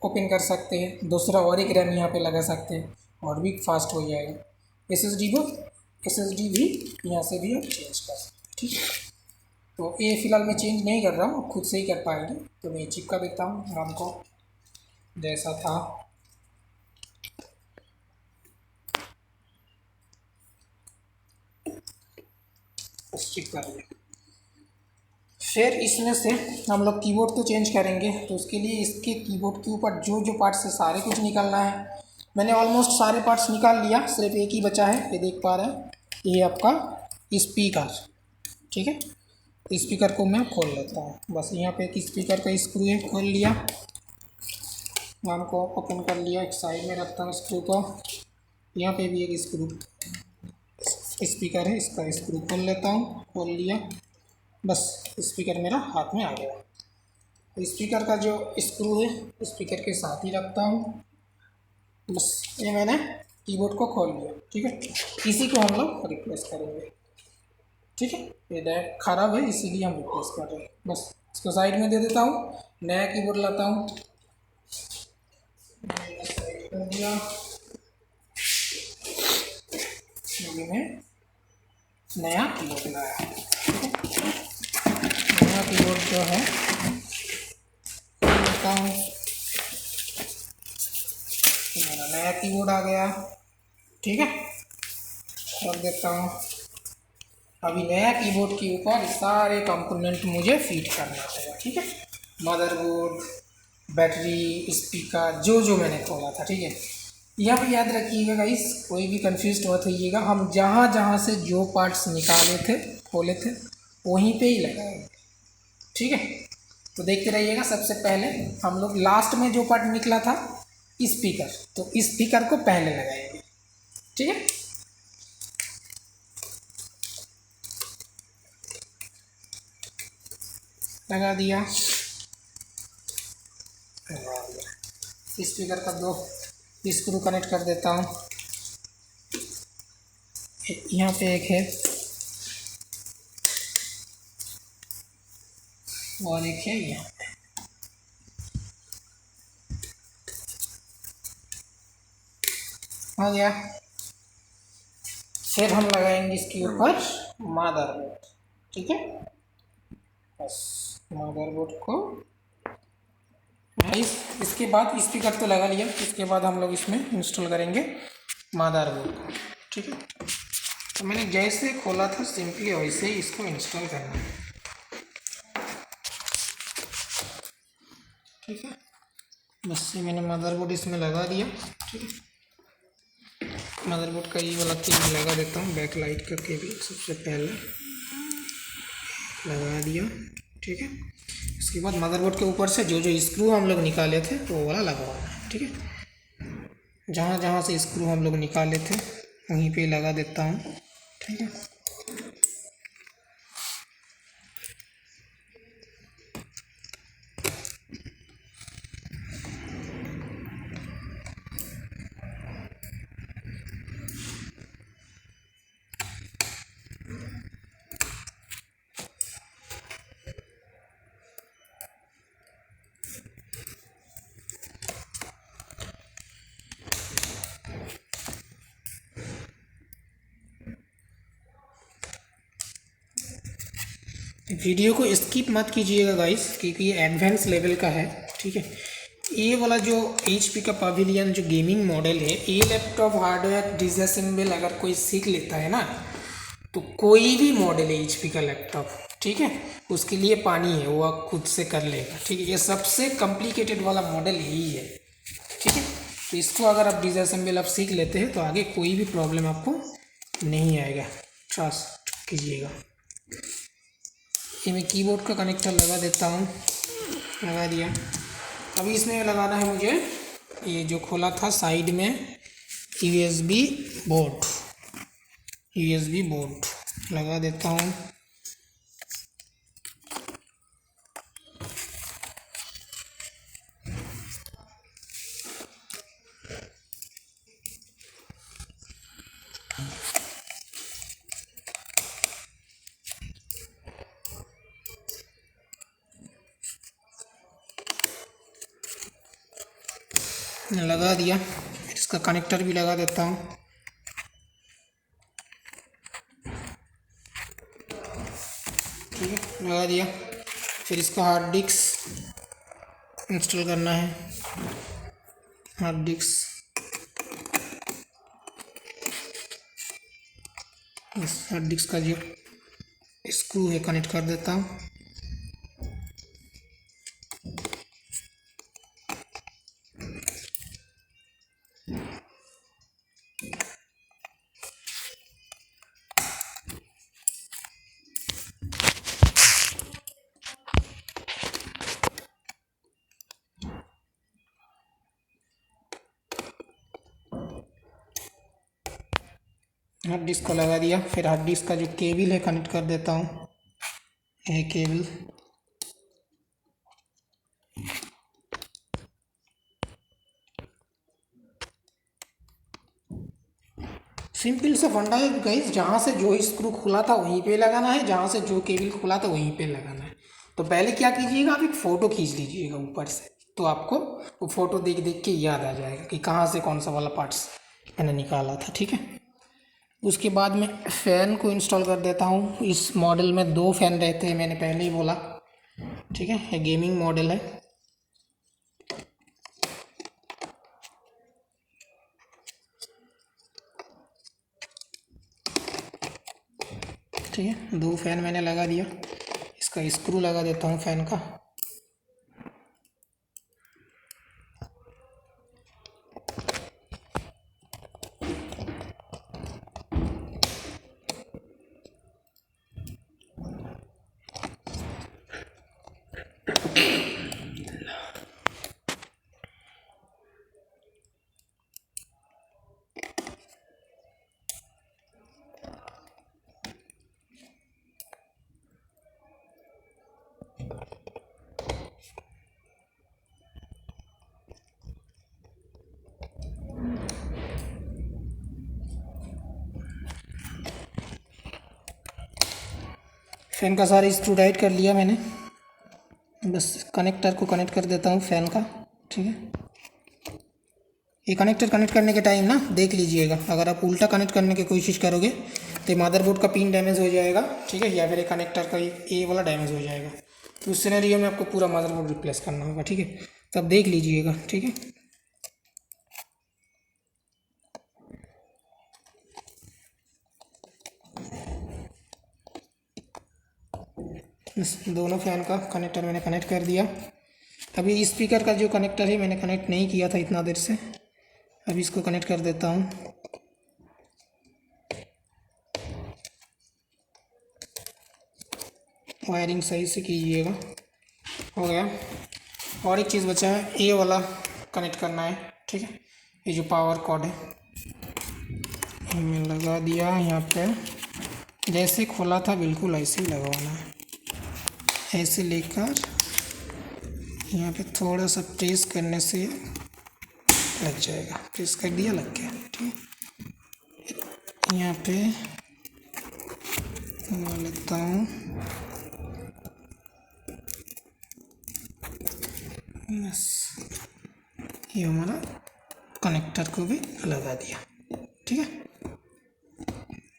ओपन कर सकते हैं, दूसरा और एक रैम यहाँ पे लगा सकते हैं और भी फास्ट हो जाएगा। SSD भी यहाँ से भी आप चेंज कर सकते हैं, ठीक है। तो ये फ़िलहाल मैं चेंज नहीं कर रहा हूँ, खुद से ही कर पाएंगे। तो मैं चिपका देता हूँ रैम को जैसा था। चिपका दिया। फिर इसमें से हम लोग कीबोर्ड तो चेंज करेंगे, तो उसके लिए इसके कीबोर्ड के ऊपर जो जो पार्ट्स है सारे कुछ निकालना है। मैंने ऑलमोस्ट सारे पार्ट्स निकाल लिया, सिर्फ एक ही बचा है, ये देख पा रहे हैं। ये आपका स्पीकर, ठीक है। स्पीकर को मैं खोल लेता हूँ। बस यहाँ पे एक स्पीकर का स्क्रू है, खोल लिया, नाम को ओपन कर लिया। एक साइड में रखता हूँ स्क्रू को। यहाँ पे भी एक स्क्रू स्पीकर है, इसका स्क्रू खोल लेता हूँ, खोल लिया। बस स्पीकर मेरा हाथ में आ गया। तो स्पीकर का जो स्क्रू है स्पीकर के साथ ही रखता हूँ। बस ये मैंने कीबोर्ड को खोल लिया, ठीक है। इसी को हम लोग रिप्लेस करेंगे, ठीक है। ये डायरेक्ट खराब है, इसीलिए हम रिप्लेस कर रहे हैं। बस इसको साइड में दे देता हूँ, नया कीबोर्ड लाता हूँ। साइड कर दिया। मैं नया कीबोर्ड लाया, नया कीबोर्ड जो है लेता हूँ। मेरा नया कीबोर्ड आ गया, ठीक है। रख देता हूँ। अभी नया कीबोर्ड के ऊपर सारे कंपोनेंट मुझे फिट करना पड़ेगा, ठीक है। मदरबोर्ड, बैटरी, स्पीकर, जो जो मैंने खोला था, ठीक है। यहाँ पे याद रखिएगा गाइस, कोई भी कंफ्यूज मत होइएगा। हम जहाँ जहाँ से जो पार्ट्स निकाले थे, खोले थे, वहीं पे ही लगाएंगे, ठीक है। तो देखते रहिएगा। सबसे पहले हम लोग लास्ट में जो पार्ट निकला था स्पीकर, तो स्पीकर को पहले लगाएंगे, ठीक है। लगा दिया। स्पीकर का 2 स्क्रू कनेक्ट कर देता हूँ। यहाँ पे एक है और एक है यहाँ पे। हो गया। फिर हम लगाएंगे इसके ऊपर मदरबोर्ड, ठीक है। बस मदरबोर्ड को इसके बाद स्पीकर तो लगा लिया, इसके बाद हम लोग इसमें इंस्टॉल करेंगे मदरबोर्ड, ठीक है। तो मैंने जैसे खोला था सिंपली वैसे ही इसको इंस्टॉल करना है। ठीक है, बस ये मैंने मदरबोर्ड इसमें लगा दिया। ठीक है, मदरबोर्ड का ये वाला केबल लगा देता हूँ, बैक लाइट का केबल सबसे पहले लगा दिया। ठीक है, इसके बाद मदरबोर्ड के ऊपर से जो जो स्क्रू हम लोग निकाले थे वो वाला लगवाना है। ठीक है, जहाँ जहाँ से स्क्रू हम लोग निकाले थे वहीं पे लगा देता हूँ। ठीक है, वीडियो को स्किप मत कीजिएगा गाइस, क्योंकि ये एडवांस लेवल का है। ठीक है, ये वाला जो HP का पवेलियन जो गेमिंग मॉडल है, ये लैपटॉप हार्डवेयर डिसअसेंबल अगर कोई सीख लेता है ना, तो कोई भी मॉडल है HP का लैपटॉप, ठीक है, उसके लिए पानी है, वो आप खुद से कर लेगा। ठीक है, ये सबसे कॉम्प्लिकेटेड वाला मॉडल यही है। ठीक है, तो इसको अगर आप डिसअसेंबल आप सीख लेते हैं तो आगे कोई भी प्रॉब्लम आपको नहीं आएगा, ट्रस्ट कीजिएगा। ये मैं कीबोर्ड का कनेक्टर लगा देता हूँ, लगा दिया। अभी इसमें लगाना है मुझे ये जो खोला था साइड में USB बोर्ड लगा देता हूँ। लगा दिया, फिर इसका कनेक्टर भी लगा देता हूँ। ठीक है, लगा दिया। फिर इसका हार्ड डिस्क इंस्टॉल करना है। हार्ड डिस्क इस हार्ड डिस्क का जो स्क्रू है कनेक्ट कर देता हूँ। हार्ड डिस्क को लगा दिया। फिर हार्ड डिस्क का जो केबल है कनेक्ट कर देता हूँ। ये केबल सिंपल सा फंडा है गाइस, जहाँ से जो स्क्रू खुला था वहीं पे लगाना है, जहाँ से जो केबल खुला था वहीं पे लगाना है। तो पहले क्या कीजिएगा, आप एक फ़ोटो खींच लीजिएगा ऊपर से, तो आपको वो फ़ोटो देख देख के याद आ जाएगा कि कहाँ से कौन सा वाला पार्ट्स मैंने निकाला था। ठीक है, उसके बाद मैं फ़ैन को इंस्टॉल कर देता हूँ। इस मॉडल में 2 फ़ैन रहते हैं, मैंने पहले ही बोला। ठीक है, ये गेमिंग मॉडल है। ठीक है, 2 फ़ैन मैंने लगा दिया। इसका स्क्रू लगा देता हूँ फ़ैन का। फ़ैन का सारा स्क्रू टाइट कर लिया मैंने, बस कनेक्टर को कनेक्ट कर देता हूँ फ़ैन का। ठीक है, ये कनेक्टर कनेक्ट करने के टाइम ना देख लीजिएगा, अगर आप उल्टा कनेक्ट करने की कोशिश करोगे तो मदरबोर्ड का पिन डैमेज हो जाएगा। ठीक है, या फिर कनेक्टर का ये वाला डैमेज हो जाएगा। तो उस सिनेरियो में आपको पूरा मदरबोर्ड रिप्लेस करना होगा। ठीक है, तब देख लीजिएगा। ठीक है, दोनों फ़ैन का कनेक्टर मैंने कनेक्ट कर दिया। अभी स्पीकर का जो कनेक्टर है मैंने कनेक्ट नहीं किया था इतना देर से, अभी इसको कनेक्ट कर देता हूँ। वायरिंग सही से कीजिएगा। हो गया। और एक चीज़ बचा है, ये वाला कनेक्ट करना है, ठीक है। ये जो पावर कॉर्ड है ये मैं लगा दिया यहाँ पे। जैसे खोला था बिल्कुल ऐसे ही लगवाना है, ऐसे लेकर यहाँ पे थोड़ा सा प्रेस करने से लग जाएगा। प्रेस कर दिया, लग गया, ठीक है। यहाँ पे लगा लेता हूँ, बस ये हमारा कनेक्टर को भी लगा दिया, ठीक है।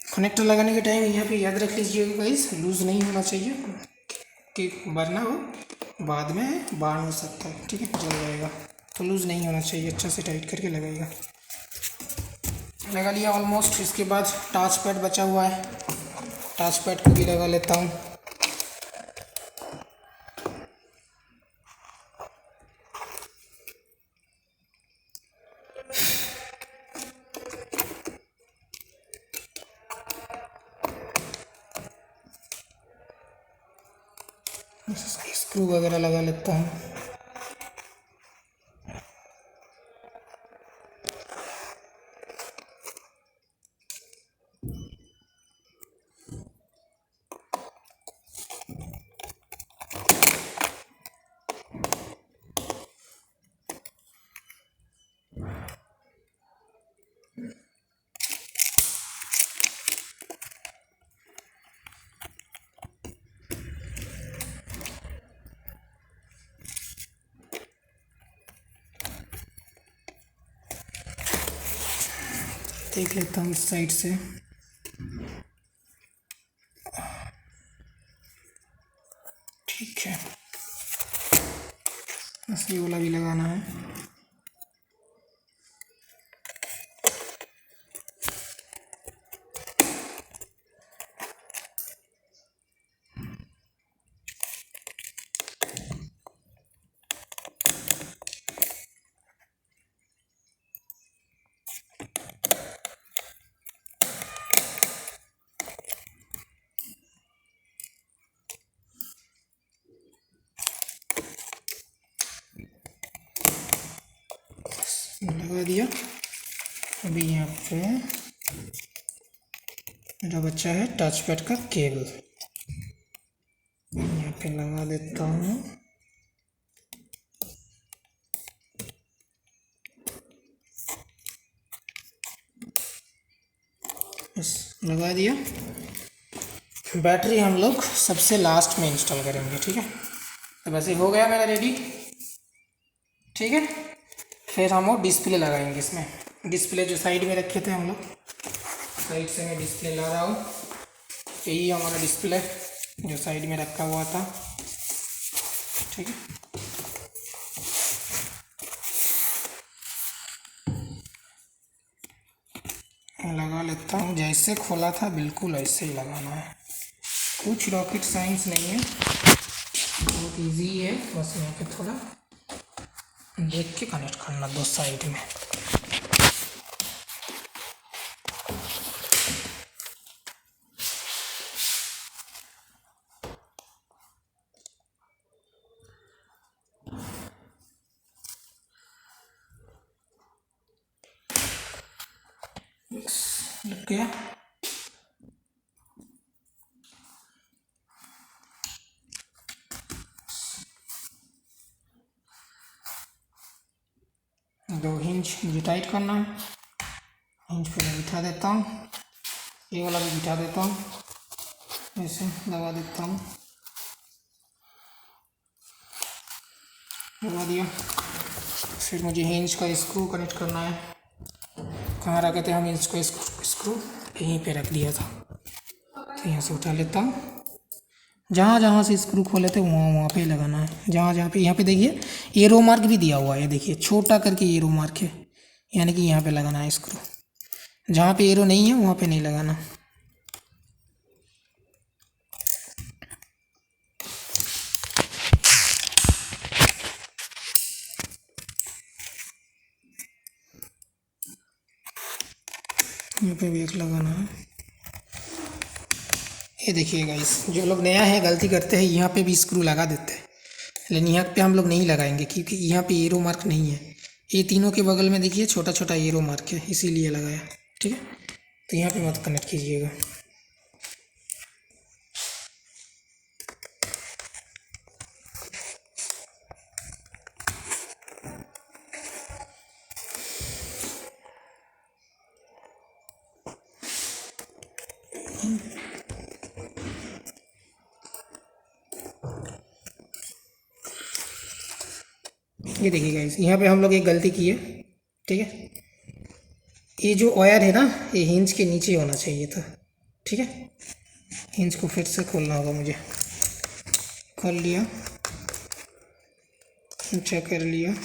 कनेक्टर लगाने के टाइम यहाँ पे याद रख लीजिएगा गाइस, लूज़ नहीं होना चाहिए कि वरना वो बाद में बाहर हो सकता है, ठीक है, जल जाएगा। तो लूज़ नहीं होना चाहिए, अच्छा से टाइट करके लगाइएगा। लगा लिया ऑलमोस्ट। इसके बाद टच पैड बचा हुआ है, टच पैड को भी लगा लेता हूँ। स्क्रू वगैरह लगा लेता हूँ। देख लेता हूँ इस साइड से। ठीक है, बस ये वाला भी लगाना है। लगा दिया। अभी यहाँ पे मेरा बच्चा है टच पैड का केबल, यहाँ पे लगा देता हूँ। बस लगा दिया। बैटरी हम लोग सबसे लास्ट में इंस्टॉल करेंगे, ठीक है। तो वैसे हो गया मेरा रेडी, ठीक है। फिर हम वो डिस्प्ले लगाएंगे इसमें। डिस्प्ले जो साइड में रखे थे हम लोग, साइड से मैं डिस्प्ले ला रहा हूँ। यही हमारा डिस्प्ले जो साइड में रखा हुआ था, ठीक है। लगा लेता हूँ। जैसे खोला था बिल्कुल ऐसे ही लगाना है, कुछ रॉकेट साइंस नहीं है, बहुत इजी है। बस यहाँ पे थोड़ा देख के कनेक्ट करना दो साइड में। लग गया। दो हिंज मुझे टाइट करना है। हिंज पे मैं बिठा देता हूँ, ये वाला भी बिठा देता हूँ, ऐसे लगा देता हूँ। लगा दिया। फिर मुझे हिंज का स्क्रू कनेक्ट करना है। कहाँ रखे थे हम हिंज को स्क्रू? यहीं पे रख दिया था, तो यहाँ से उठा लेता हूँ। जहाँ जहाँ से स्क्रू खोले थे वहाँ वहाँ पे लगाना है। जहाँ जहाँ पे, यहाँ पे देखिए एरो मार्क भी दिया हुआ है, देखिए छोटा करके एरो मार्क है, यानी कि यहाँ पे लगाना है स्क्रू। जहाँ पे एरो नहीं है वहाँ पे नहीं लगाना। यहाँ पे भी एक लगाना है। ये देखिए गाइस, जो लोग नया है गलती करते हैं, यहाँ पे भी स्क्रू लगा देते हैं, लेकिन यहाँ पे हम लोग नहीं लगाएंगे क्योंकि यहाँ पे एरो मार्क नहीं है। ये तीनों के बगल में देखिए छोटा छोटा एरो मार्क है, इसीलिए लगाया। ठीक है, तो यहाँ पे मत कनेक्ट कीजिएगा। ये देखिए गाइस, यहाँ पे हम लोग एक गलती की है। ठीक है, ये जो वायर है ना, ये हिंज के नीचे होना चाहिए था। ठीक है, हिंज को फिर से खोलना होगा मुझे। खोल लिया, चेक कर लिया।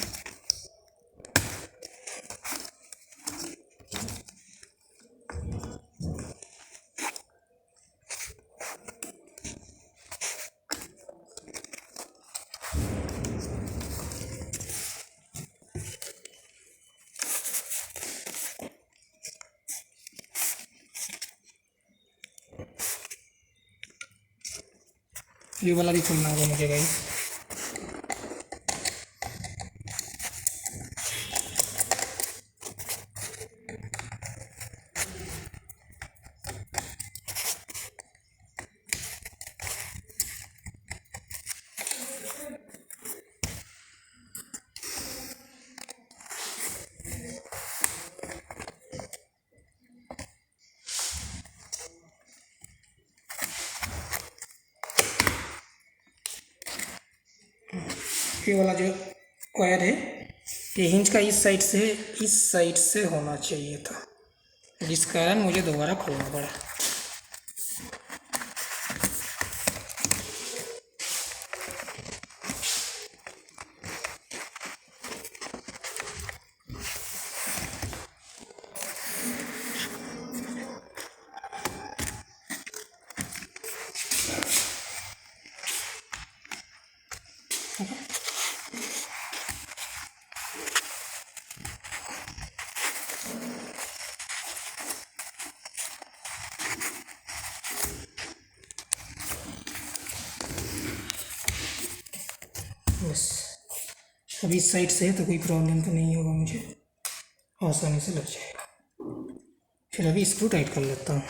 ये वाला भी खोलना होगा मुझे गाइस। ये वाला जो वायर है, ये हिंज का इस साइड से होना चाहिए था, जिस कारण मुझे दोबारा खोलना पड़ा। बस अब इस साइड से है तो कोई प्रॉब्लम तो नहीं होगा, मुझे आसानी से लग जाएगा। फिर अभी स्क्रू टाइट कर लेता हूँ।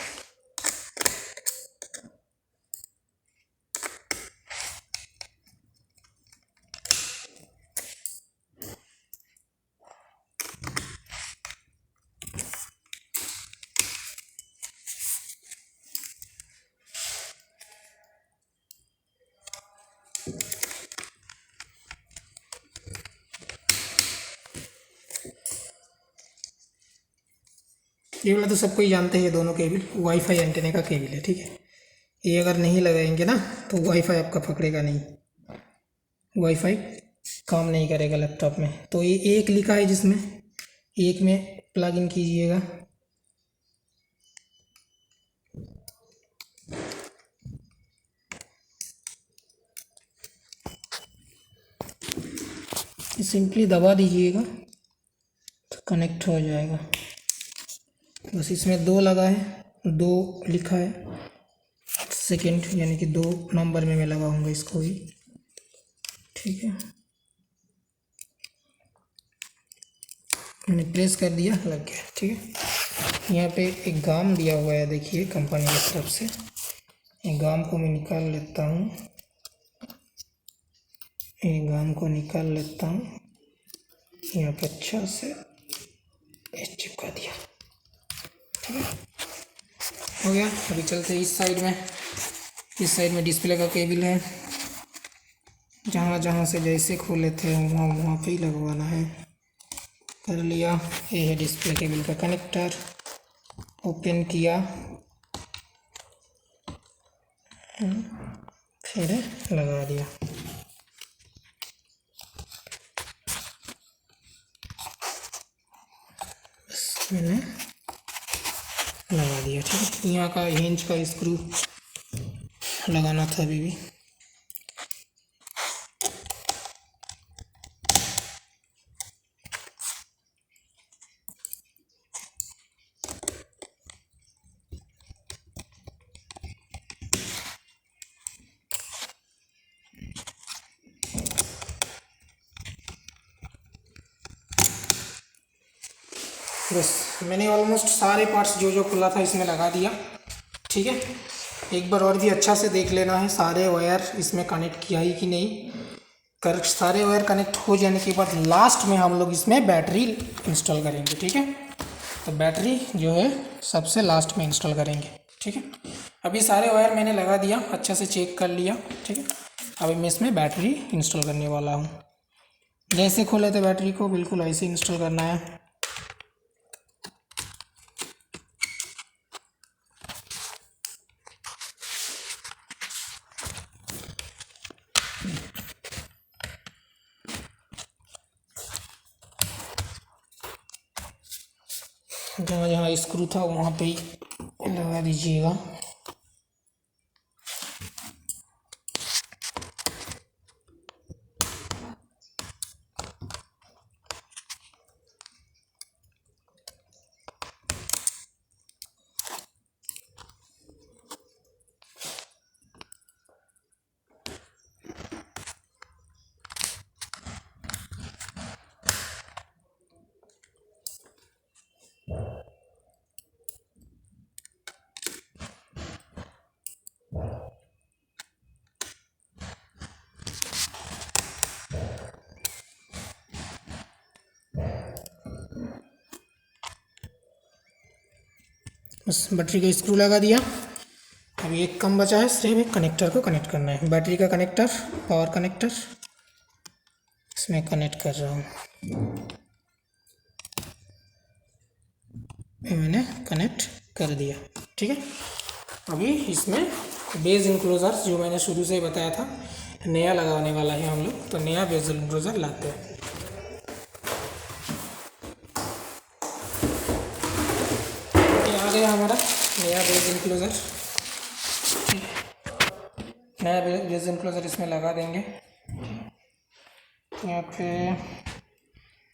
ये वाला तो सबको ही जानते हैं, दोनों केबल वाईफाई एंटेना का केबल है। ठीक है, ये अगर नहीं लगाएंगे ना तो वाईफाई आपका पकड़ेगा नहीं, वाईफाई काम नहीं करेगा लैपटॉप में। तो ये एक लिखा है जिसमें एक में प्लग इन कीजिएगा। सिंपली दबा दीजिएगा तो कनेक्ट हो जाएगा। बस इसमें 2 लगा है, 2 लिखा है सेकंड, यानी कि 2 नंबर में मैं लगाऊंगा इसको भी। ठीक है, मैंने प्रेस कर दिया, लग गया। ठीक है, यहाँ पे एक गाम दिया हुआ है, देखिए कंपनी की तरफ से। एक गाम को मैं निकाल लेता हूँ, एक गाम को निकाल लेता हूँ। यहाँ पे अच्छा से चिपका दिया। ठीक है, हो गया। अभी चलते हैं इस साइड में। इस साइड में डिस्प्ले का केबल है, जहाँ जहाँ से जैसे खोले थे वहाँ वहाँ पे ही लगवाना है। कर लिया। ये है डिस्प्ले केबल का कनेक्टर, ओपन किया, फिर लगा दिया। बस मैंने लगा दिया। ठीक है, यहाँ का हिंज का स्क्रू लगाना था अभी भी। बस मैंने ऑलमोस्ट सारे पार्ट्स जो जो खुला था इसमें लगा दिया। ठीक है, एक बार और भी अच्छा से देख लेना है सारे वायर इसमें कनेक्ट किया ही कि नहीं। कर सारे वायर कनेक्ट हो जाने के बाद लास्ट में हम लोग इसमें बैटरी इंस्टॉल करेंगे। ठीक है, तो बैटरी जो है सबसे लास्ट में इंस्टॉल करेंगे। ठीक है, अभी सारे वायर मैंने लगा दिया, अच्छा से चेक कर लिया। ठीक है, अभी मैं इसमें बैटरी इंस्टॉल करने वाला हूँ। जैसे खोले थे बैटरी को बिल्कुल ऐसे इंस्टॉल करना है। जहाँ जहाँ स्क्रू था वहाँ पे ही लगा दीजिएगा। बस बैटरी का स्क्रू लगा दिया। अभी एक कम बचा है, सिर्फ एक कनेक्टर को कनेक्ट करना है। बैटरी का कनेक्टर, पावर कनेक्टर इसमें कनेक्ट कर रहा हूँ। मैंने कनेक्ट कर दिया। ठीक है, अभी इसमें बेस इनक्लोजर जो मैंने शुरू से ही बताया था नया लगाने वाला है हम लोग, तो नया बेस इनक्लोजर लाते हैं। ये आ गया हमारा नया बेस इनक्लोजर। नया बेस इनक्लोजर इसमें लगा देंगे। यहाँ पे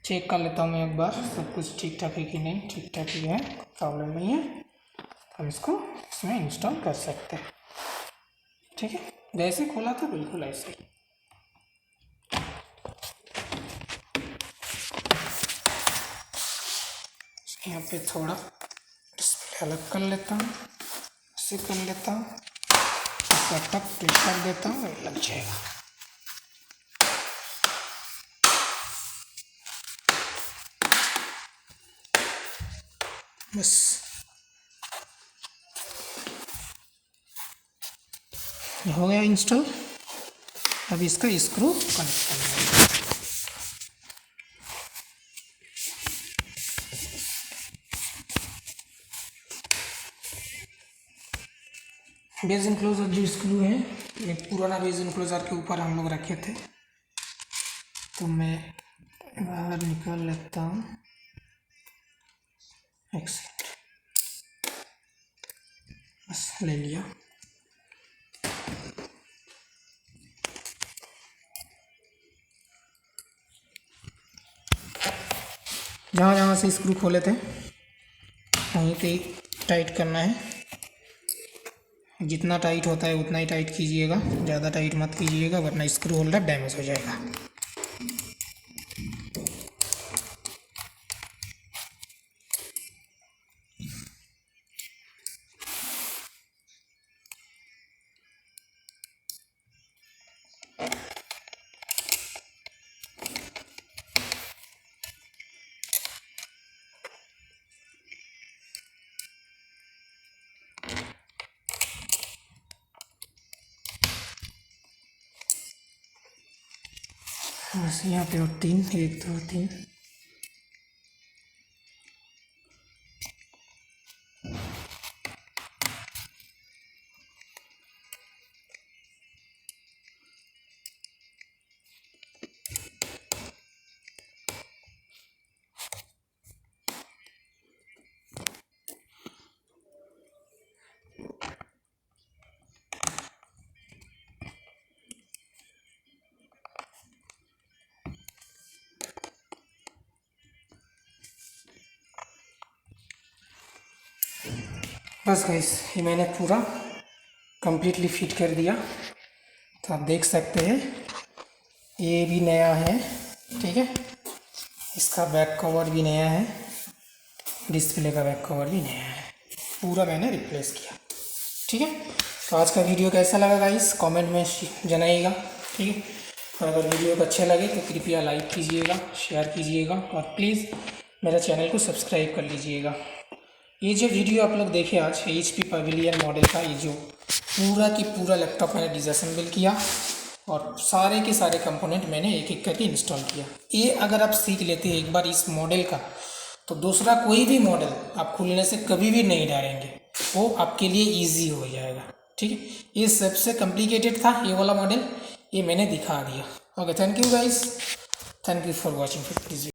चेक कर लेता हूँ मैं एक बार, सब कुछ ठीक ठाक है कि नहीं। ठीक ठाक ही है, प्रॉब्लम नहीं है, हम इसको इसमें इंस्टॉल कर सकते हैं। ठीक है, जैसे खोला था बिल्कुल ऐसे ही। यहाँ पे थोड़ा डिस्प्ले अलग कर लेता हूँ, ऐसे कर लेता हूँ, इसका टक क्लिक कर देता हूँ, ये लग जाएगा। बस हो गया इंस्टॉल। अब इसका स्क्रू कनेक्ट करना है। बेस इनक्लोजर जो स्क्रू है ये पुराना बेस इनक्लोजर के ऊपर हम लोग रखे थे, तो मैं बाहर निकाल लेता हूँ। एक सेकंड, बस ले लिया। जहाँ जहाँ से स्क्रू खोले थे वहीं पे टाइट करना है। जितना टाइट होता है उतना ही टाइट कीजिएगा, ज़्यादा टाइट मत कीजिएगा वरना स्क्रू होल्डर डैमेज हो जाएगा। बस यहाँ पे और 3, 1 2 3। बस गाइस ये मैंने पूरा कंप्लीटली फिट कर दिया, तो आप देख सकते हैं ये भी नया है। ठीक है, इसका बैक कवर भी नया है। डिस्प्ले का बैक कवर भी नया है, पूरा मैंने रिप्लेस किया। ठीक है, तो आज का वीडियो कैसा लगा गाइस कमेंट में जनाइएगा। ठीक है, और अगर वीडियो को अच्छा लगे तो कृपया लाइक कीजिएगा, शेयर कीजिएगा और प्लीज़ मेरा चैनल को सब्सक्राइब कर लीजिएगा। ये जो वीडियो आप लोग देखे आज HP पवेलियन मॉडल का, ये जो पूरा की पूरा लैपटॉप मैंने डिसअसेंबल किया और सारे के सारे कंपोनेंट मैंने एक एक करके इंस्टॉल किया। ये अगर आप सीख लेते हैं एक बार इस मॉडल का, तो दूसरा कोई भी मॉडल आप खुलने से कभी भी नहीं डरेंगे, वो आपके लिए ईजी हो जाएगा। ठीक है, ये सबसे कॉम्प्लिकेटेड था ये वाला मॉडल, ये मैंने दिखा दिया। Okay, thank you guys, thank you for watching this.